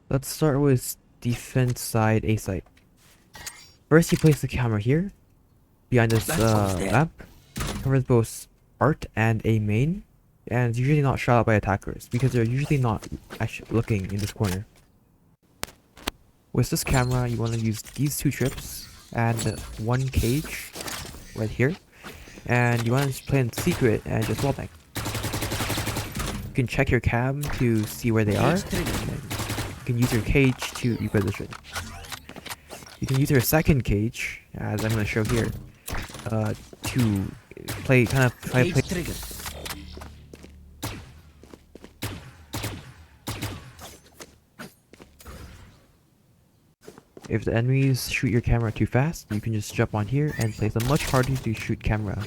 Let's start with defense side A site. First, you place the camera here, behind this lamp. Covers both art and a main, and it's usually not shot out by attackers because they're usually not actually looking in this corner. With this camera, you want to use these two trips and one cage right here, and you want to play in secret and just wallbang. You can check your cam to see where they are. You can use your cage to reposition. You can use your second cage, as I'm going to show here, to play play. If the enemies shoot your camera too fast, you can just jump on here and place a much harder to shoot camera.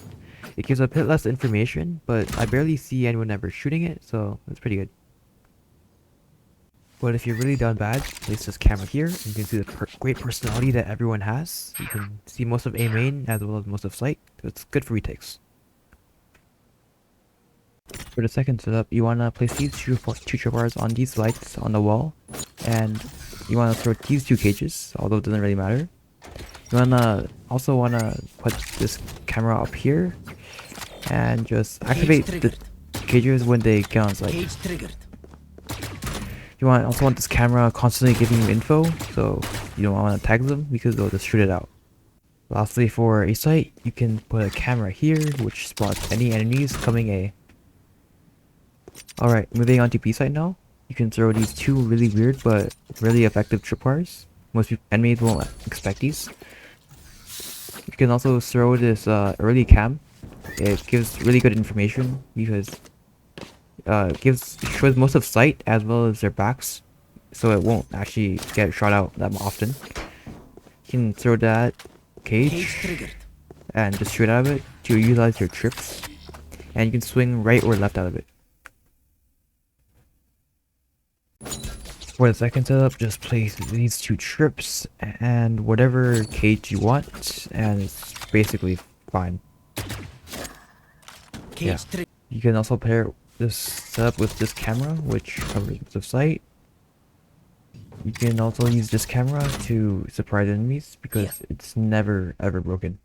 It gives a bit less information, but I barely see anyone ever shooting it, so that's pretty good. But if you're really down bad, place this camera here, and you can see the great personality that everyone has. You can see most of A main as well as most of site. It's good for retakes. For the second setup, you want to place these two tripwires on these lights on the wall, and you want to throw these two cages, although it doesn't really matter. You also want to put this camera up here, and just activate the cages when they get on site. You also want this camera constantly giving you info, so you don't want to tag them because they'll just shoot it out. Lastly, for a site, you can put a camera here, which spots any enemies coming A. Alright, moving on to B site now. You can throw these two really weird but really effective tripwires. Most enemies won't expect these. You can also throw this early cam. It gives really good information because shows most of sight as well as their backs, so it won't actually get shot out that often. You can throw that cage and just shoot out of it to utilize your trips, and you can swing right or left out of it. For the second setup, just place these two trips and whatever cage you want, and it's basically fine. Yeah. You can also pair this setup with this camera, which covers the sight. You can also use this camera to surprise enemies because it's never ever broken.